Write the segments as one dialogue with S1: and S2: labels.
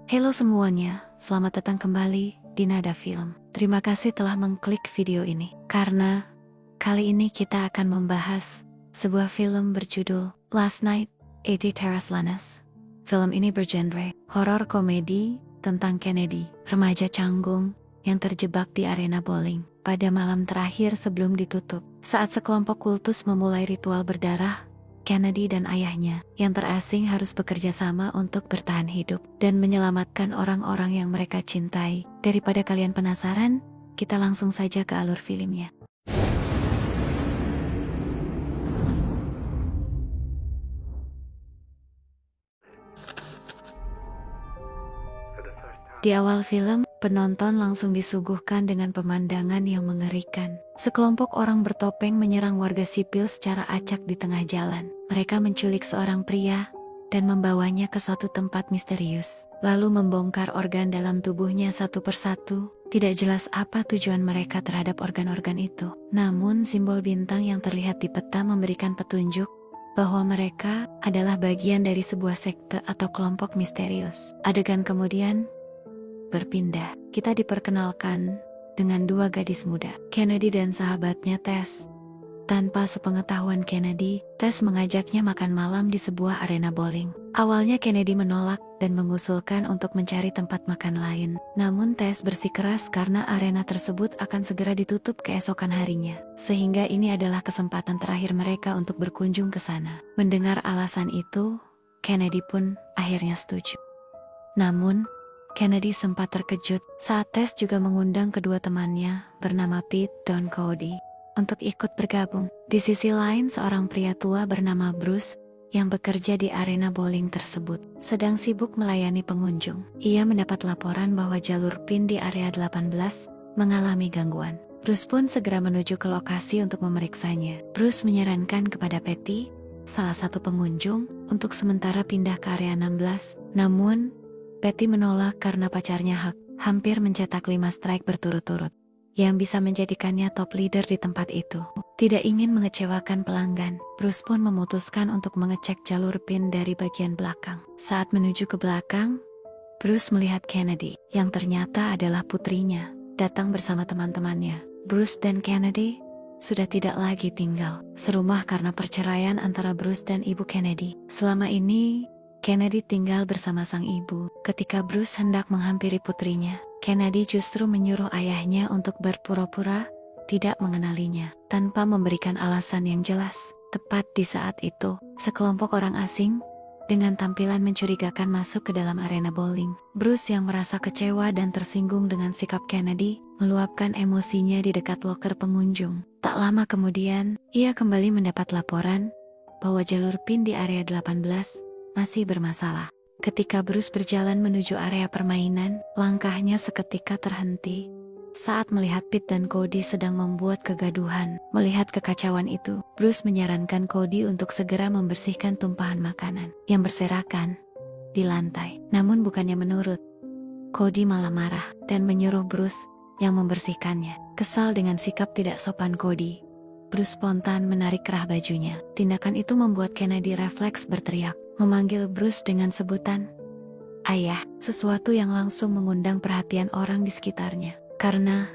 S1: Halo semuanya, selamat datang kembali di Nada Film. Terima kasih telah mengklik video ini, karena kali ini kita akan membahas sebuah film berjudul Last Night, A.D. Taraslanes. Film ini bergenre horor komedi tentang Kennedy, remaja canggung yang terjebak di arena bowling pada malam terakhir sebelum ditutup. Saat sekelompok kultus memulai ritual berdarah, Kennedy dan ayahnya yang terasing harus bekerja sama untuk bertahan hidup dan menyelamatkan orang-orang yang mereka cintai. Daripada kalian penasaran, kita langsung saja ke alur filmnya. Di awal film, penonton langsung disuguhkan dengan pemandangan yang mengerikan. Sekelompok orang bertopeng menyerang warga sipil secara acak di tengah jalan. Mereka menculik seorang pria dan membawanya ke suatu tempat misterius, lalu membongkar organ dalam tubuhnya satu persatu. Tidak jelas apa tujuan mereka terhadap organ-organ itu. Namun simbol bintang yang terlihat di peta memberikan petunjuk bahwa mereka adalah bagian dari sebuah sekte atau kelompok misterius. Adegan kemudian berpindah. Kita diperkenalkan dengan dua gadis muda, Kennedy dan sahabatnya Tess. Tanpa sepengetahuan Kennedy, Tess mengajaknya makan malam di sebuah arena bowling. Awalnya Kennedy menolak dan mengusulkan untuk mencari tempat makan lain. Namun Tess bersikeras karena arena tersebut akan segera ditutup keesokan harinya. Sehingga ini adalah kesempatan terakhir mereka untuk berkunjung ke sana. Mendengar alasan itu, Kennedy pun akhirnya setuju. Namun, Kennedy sempat terkejut saat Tess juga mengundang kedua temannya bernama Pete dan Cody untuk ikut bergabung. Di sisi lain, seorang pria tua bernama Bruce yang bekerja di arena bowling tersebut sedang sibuk melayani pengunjung. Ia mendapat laporan bahwa jalur PIN di area 18 mengalami gangguan. Bruce pun segera menuju ke lokasi untuk memeriksanya. Bruce menyarankan kepada Patty, salah satu pengunjung, untuk sementara pindah ke area 16. Namun Patty menolak karena pacarnya hampir mencetak 5 strike berturut-turut yang bisa menjadikannya top leader di tempat itu. Tidak ingin mengecewakan pelanggan, Bruce pun memutuskan untuk mengecek jalur PIN dari bagian belakang. Saat menuju ke belakang, Bruce melihat Kennedy yang ternyata adalah putrinya datang bersama teman-temannya. Bruce dan Kennedy sudah tidak lagi tinggal serumah karena perceraian antara Bruce dan ibu Kennedy. Selama ini Kennedy tinggal bersama sang ibu. Ketika Bruce hendak menghampiri putrinya, Kennedy justru menyuruh ayahnya untuk berpura-pura tidak mengenalinya, tanpa memberikan alasan yang jelas. Tepat di saat itu, sekelompok orang asing dengan tampilan mencurigakan masuk ke dalam arena bowling. Bruce yang merasa kecewa dan tersinggung dengan sikap Kennedy, meluapkan emosinya di dekat loker pengunjung. Tak lama kemudian, ia kembali mendapat laporan bahwa jalur PIN di area 18 masih bermasalah. Ketika Bruce berjalan menuju area permainan, langkahnya seketika terhenti saat melihat Pete dan Cody sedang membuat kegaduhan. Melihat kekacauan itu, Bruce menyarankan Cody untuk segera membersihkan tumpahan makanan yang berserakan di lantai. Namun bukannya menurut, Cody malah marah dan menyuruh Bruce yang membersihkannya. Kesal dengan sikap tidak sopan Cody, Bruce spontan menarik kerah bajunya. Tindakan itu membuat Kennedy refleks berteriak, memanggil Bruce dengan sebutan ayah, sesuatu yang langsung mengundang perhatian orang di sekitarnya. Karena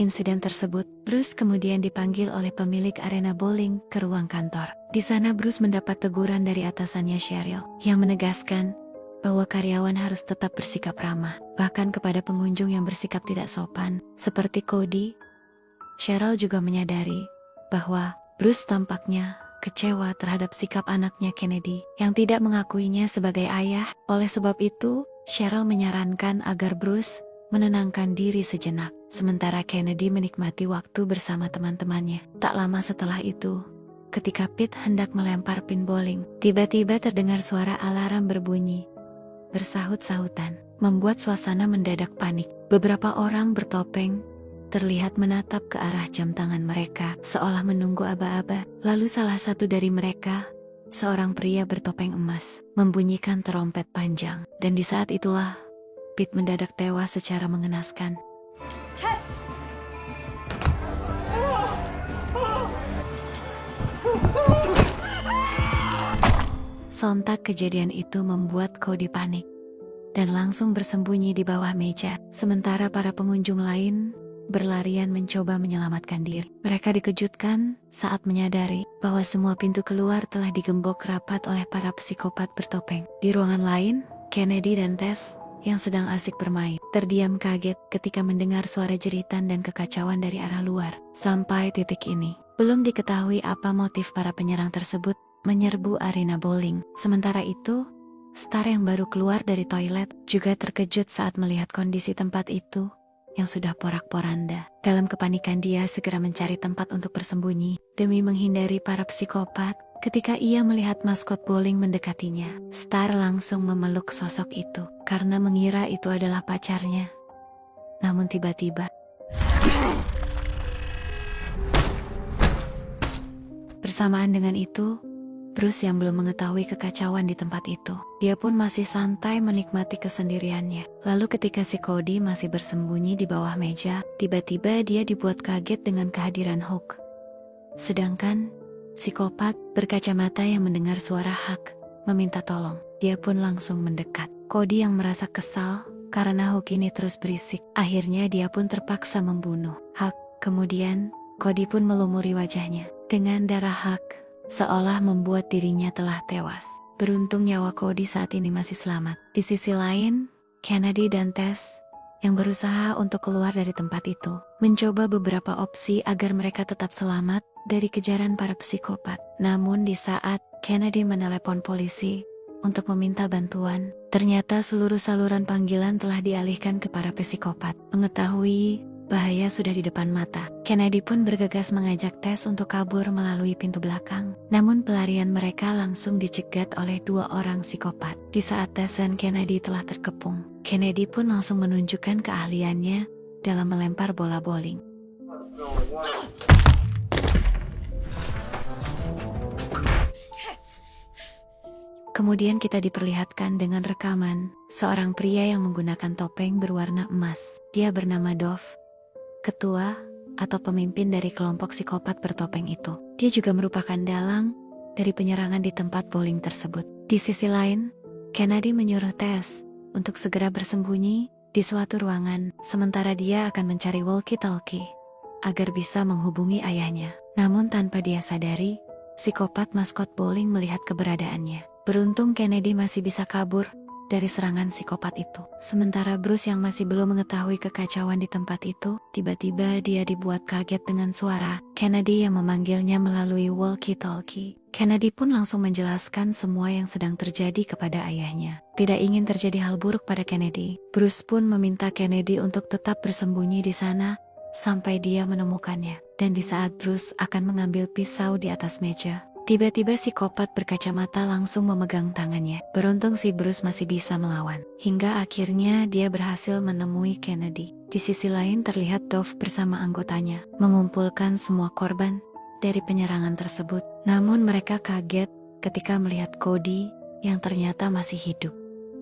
S1: insiden tersebut, Bruce kemudian dipanggil oleh pemilik arena bowling ke ruang kantor. Di sana Bruce mendapat teguran dari atasannya Cheryl, yang menegaskan bahwa karyawan harus tetap bersikap ramah, bahkan kepada pengunjung yang bersikap tidak sopan, seperti Cody. Cheryl juga menyadari bahwa Bruce tampaknya kecewa terhadap sikap anaknya Kennedy yang tidak mengakuinya sebagai ayah. Oleh sebab itu, Cheryl menyarankan agar Bruce menenangkan diri sejenak, sementara Kennedy menikmati waktu bersama teman-temannya. Tak lama setelah itu, ketika Pete hendak melempar pin bowling, tiba-tiba terdengar suara alarm berbunyi bersahut-sahutan, membuat suasana mendadak panik. Beberapa orang bertopeng terlihat menatap ke arah jam tangan mereka, seolah menunggu aba-aba. Lalu salah satu dari mereka, seorang pria bertopeng emas, membunyikan terompet panjang. Dan di saat itulah, Pete mendadak tewas secara mengenaskan.
S2: Tess!
S1: Sontak kejadian itu membuat Cody panik. dan langsung bersembunyi di bawah meja. Sementara para pengunjung lain berlarian mencoba menyelamatkan diri. Mereka dikejutkan saat menyadari bahwa semua pintu keluar telah digembok rapat oleh para psikopat bertopeng. Di ruangan lain, Kennedy dan Tess yang sedang asik bermain terdiam kaget ketika mendengar suara jeritan dan kekacauan dari arah luar. Sampai titik ini, belum diketahui apa motif para penyerang tersebut menyerbu arena bowling. Sementara itu, Star yang baru keluar dari toilet juga terkejut saat melihat kondisi tempat itu yang sudah porak-poranda. Dalam kepanikan dia segera mencari tempat untuk bersembunyi demi menghindari para psikopat. Ketika ia melihat maskot bowling mendekatinya, Star langsung memeluk sosok itu karena mengira itu adalah pacarnya. Namun tiba-tiba bersamaan dengan itu, Bruce yang belum mengetahui kekacauan di tempat itu, dia pun masih santai menikmati kesendiriannya. Lalu ketika si Cody masih bersembunyi di bawah meja, tiba-tiba dia dibuat kaget dengan kehadiran Hook. Sedangkan psikopat berkacamata yang mendengar suara Huck meminta tolong, dia pun langsung mendekat. Cody yang merasa kesal karena Hook ini terus berisik, akhirnya dia pun terpaksa membunuh Huck. Kemudian Cody pun melumuri wajahnya dengan darah Huck, seolah membuat dirinya telah tewas. Beruntung nyawa Cody saat ini masih selamat. Di sisi lain, Kennedy dan Tess yang berusaha untuk keluar dari tempat itu mencoba beberapa opsi agar mereka tetap selamat dari kejaran para psikopat. Namun di saat Kennedy menelepon polisi untuk meminta bantuan, ternyata seluruh saluran panggilan telah dialihkan ke para psikopat. Mengetahui bahaya sudah di depan mata, Kennedy pun bergegas mengajak Tess untuk kabur melalui pintu belakang. Namun pelarian mereka langsung dicegat oleh dua orang psikopat. Di saat Tess dan Kennedy telah terkepung, Kennedy pun langsung menunjukkan keahliannya dalam melempar bola bowling. Kemudian kita diperlihatkan dengan rekaman seorang pria yang menggunakan topeng berwarna emas. Dia bernama Dove, ketua atau pemimpin dari kelompok psikopat bertopeng itu. Dia juga merupakan dalang dari penyerangan di tempat bowling tersebut. Di sisi lain, Kennedy menyuruh Tess untuk segera bersembunyi di suatu ruangan, sementara dia akan mencari walkie-talkie agar bisa menghubungi ayahnya. Namun tanpa dia sadari, psikopat maskot bowling melihat keberadaannya. Beruntung Kennedy masih bisa kabur dari serangan psikopat itu. Sementara Bruce yang masih belum mengetahui kekacauan di tempat itu, tiba-tiba dia dibuat kaget dengan suara Kennedy yang memanggilnya melalui walkie-talkie. Kennedy pun langsung menjelaskan semua yang sedang terjadi kepada ayahnya. Tidak ingin terjadi hal buruk pada Kennedy, Bruce pun meminta Kennedy untuk tetap bersembunyi di sana sampai dia menemukannya. Dan di saat Bruce akan mengambil pisau di atas meja, tiba-tiba psikopat berkacamata langsung memegang tangannya. Beruntung si Bruce masih bisa melawan, hingga akhirnya dia berhasil menemui Kennedy. Di sisi lain terlihat Dove bersama anggotanya mengumpulkan semua korban dari penyerangan tersebut. Namun mereka kaget ketika melihat Cody yang ternyata masih hidup.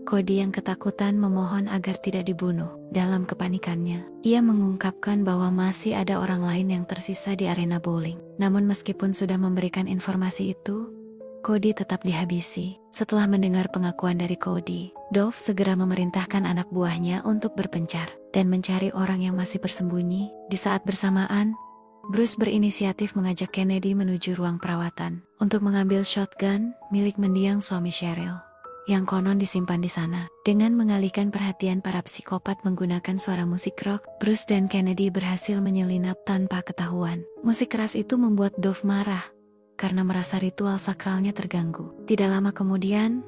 S1: Cody yang ketakutan memohon agar tidak dibunuh. Dalam kepanikannya, ia mengungkapkan bahwa masih ada orang lain yang tersisa di arena bowling. Namun meskipun sudah memberikan informasi itu, Cody tetap dihabisi. Setelah mendengar pengakuan dari Cody, Dove segera memerintahkan anak buahnya untuk berpencar dan mencari orang yang masih bersembunyi. Di saat bersamaan, Bruce berinisiatif mengajak Kennedy menuju ruang perawatan untuk mengambil shotgun milik mendiang suami Cheryl yang konon disimpan di sana. Dengan mengalihkan perhatian para psikopat menggunakan suara musik rock, Bruce dan Kennedy berhasil menyelinap tanpa ketahuan. Musik keras itu membuat Dove marah karena merasa ritual sakralnya terganggu. Tidak lama kemudian,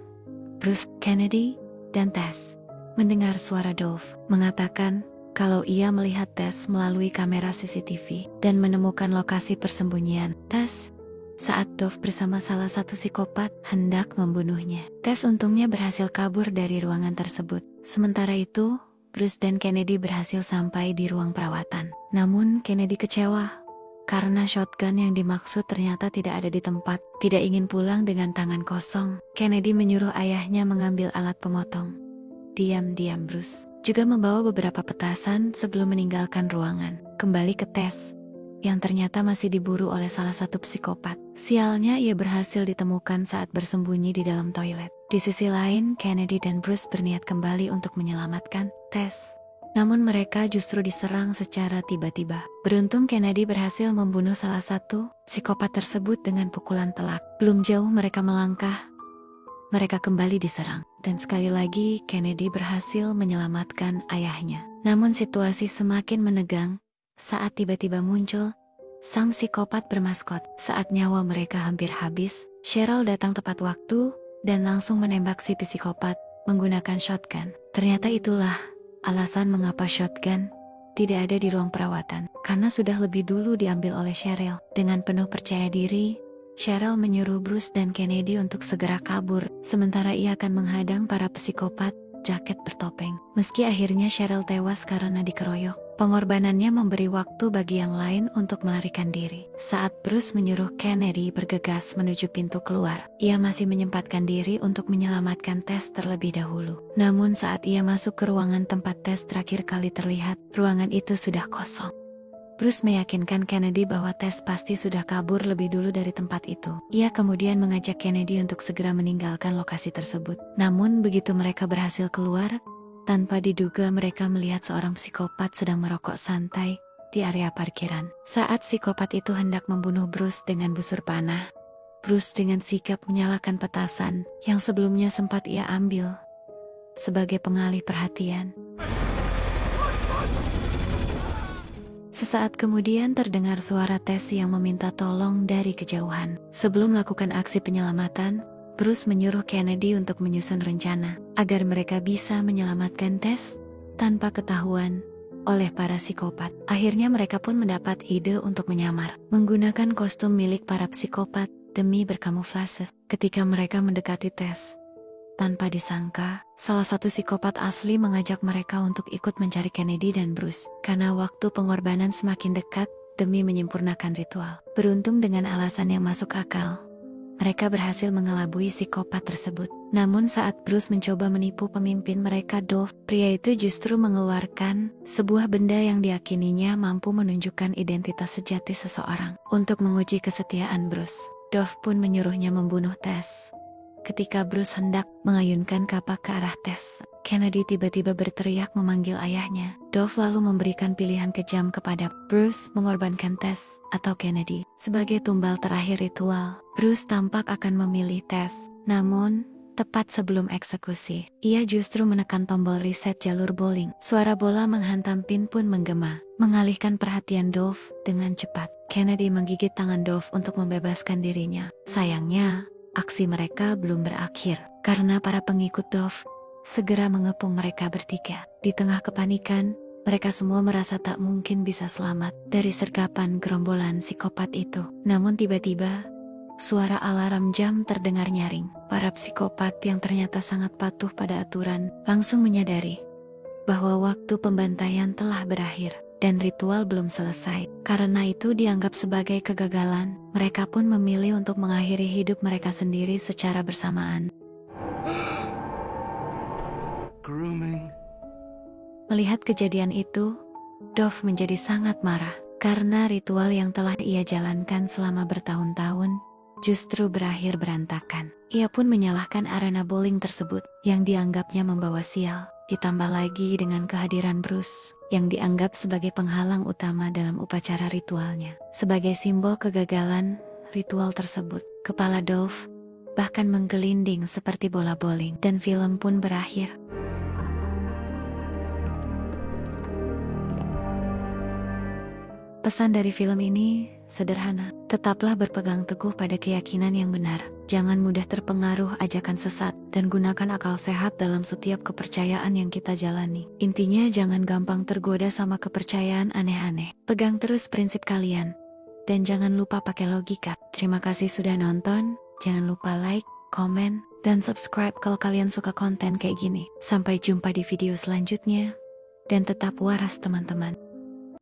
S1: Bruce, Kennedy, dan Tess mendengar suara Dove mengatakan kalau ia melihat Tess melalui kamera CCTV dan menemukan lokasi persembunyian Tess saat Dove bersama salah satu psikopat hendak membunuhnya. Tess untungnya berhasil kabur dari ruangan tersebut. Sementara itu, Bruce dan Kennedy berhasil sampai di ruang perawatan. Namun Kennedy kecewa karena shotgun yang dimaksud ternyata tidak ada di tempat. Tidak ingin pulang dengan tangan kosong, Kennedy menyuruh ayahnya mengambil alat pemotong. Diam-diam Bruce juga membawa beberapa petasan sebelum meninggalkan ruangan. Kembali ke Tess yang ternyata masih diburu oleh salah satu psikopat. Sialnya ia berhasil ditemukan saat bersembunyi di dalam toilet. Di sisi lain, Kennedy dan Bruce berniat kembali untuk menyelamatkan Tess. Namun mereka justru diserang secara tiba-tiba. Beruntung Kennedy berhasil membunuh salah satu psikopat tersebut dengan pukulan telak. Belum jauh mereka melangkah, mereka kembali diserang. Dan sekali lagi Kennedy berhasil menyelamatkan ayahnya. Namun situasi semakin menegang saat tiba-tiba muncul sang psikopat bermaskot. Saat nyawa mereka hampir habis, Cheryl datang tepat waktu dan langsung menembak si psikopat menggunakan shotgun. Ternyata itulah alasan mengapa shotgun tidak ada di ruang perawatan, karena sudah lebih dulu diambil oleh Cheryl. Dengan penuh percaya diri, Cheryl menyuruh Bruce dan Kennedy untuk segera kabur, sementara ia akan menghadang para psikopat jaket bertopeng. Meski akhirnya Cheryl tewas karena dikeroyok, pengorbanannya memberi waktu bagi yang lain untuk melarikan diri. Saat Bruce menyuruh Kennedy bergegas menuju pintu keluar, ia masih menyempatkan diri untuk menyelamatkan Tess terlebih dahulu. Namun saat ia masuk ke ruangan tempat Tess terakhir kali terlihat, ruangan itu sudah kosong. Bruce meyakinkan Kennedy bahwa Tess pasti sudah kabur lebih dulu dari tempat itu. Ia kemudian mengajak Kennedy untuk segera meninggalkan lokasi tersebut. Namun begitu mereka berhasil keluar, tanpa diduga mereka melihat seorang psikopat sedang merokok santai di area parkiran. Saat psikopat itu hendak membunuh Bruce dengan busur panah, Bruce dengan sigap menyalakan petasan yang sebelumnya sempat ia ambil sebagai pengalih perhatian. Sesaat kemudian terdengar suara Tess yang meminta tolong dari kejauhan. Sebelum melakukan aksi penyelamatan, Bruce menyuruh Kennedy untuk menyusun rencana agar mereka bisa menyelamatkan Tess tanpa ketahuan oleh para psikopat. Akhirnya mereka pun mendapat ide untuk menyamar, menggunakan kostum milik para psikopat demi berkamuflase. Ketika mereka mendekati Tess, tanpa disangka, salah satu psikopat asli mengajak mereka untuk ikut mencari Kennedy dan Bruce. Karena waktu pengorbanan semakin dekat demi menyempurnakan ritual. Beruntung dengan alasan yang masuk akal, mereka berhasil mengelabui psikopat tersebut. Namun saat Bruce mencoba menipu pemimpin mereka, Dove, pria itu justru mengeluarkan sebuah benda yang diyakininya mampu menunjukkan identitas sejati seseorang. Untuk menguji kesetiaan Bruce, Dove pun menyuruhnya membunuh Tess. Ketika Bruce hendak mengayunkan kapak ke arah Tess, Kennedy tiba-tiba berteriak memanggil ayahnya. Dove lalu memberikan pilihan kejam kepada Bruce, mengorbankan Tess atau Kennedy. Sebagai tumbal terakhir ritual, Bruce tampak akan memilih Tess. Namun, tepat sebelum eksekusi, ia justru menekan tombol reset jalur bowling. Suara bola menghantam pin pun menggema, mengalihkan perhatian Dove dengan cepat. Kennedy menggigit tangan Dove untuk membebaskan dirinya. Sayangnya, aksi mereka belum berakhir, karena para pengikut Dove segera mengepung mereka bertiga. Di tengah kepanikan, mereka semua merasa tak mungkin bisa selamat dari sergapan gerombolan psikopat itu. Namun tiba-tiba, suara alarm jam terdengar nyaring. Para psikopat yang ternyata sangat patuh pada aturan langsung menyadari bahwa waktu pembantaian telah berakhir dan ritual belum selesai. Karena itu dianggap sebagai kegagalan, mereka pun memilih untuk mengakhiri hidup mereka sendiri secara bersamaan.
S2: Grooming.
S1: Melihat kejadian itu, Dove menjadi sangat marah karena ritual yang telah ia jalankan selama bertahun-tahun justru berakhir berantakan. Ia pun menyalahkan arena bowling tersebut yang dianggapnya membawa sial. Ditambah lagi dengan kehadiran Bruce yang dianggap sebagai penghalang utama dalam upacara ritualnya. Sebagai simbol kegagalan ritual tersebut, kepala Dove bahkan menggelinding seperti bola bowling dan film pun berakhir. Pesan dari film ini sederhana, tetaplah berpegang teguh pada keyakinan yang benar. Jangan mudah terpengaruh ajakan sesat dan gunakan akal sehat dalam setiap kepercayaan yang kita jalani. Intinya jangan gampang tergoda sama kepercayaan aneh-aneh. Pegang terus prinsip kalian dan jangan lupa pakai logika. Terima kasih sudah nonton, jangan lupa like, komen, dan subscribe kalau kalian suka konten kayak gini. Sampai jumpa di video selanjutnya dan tetap waras teman-teman.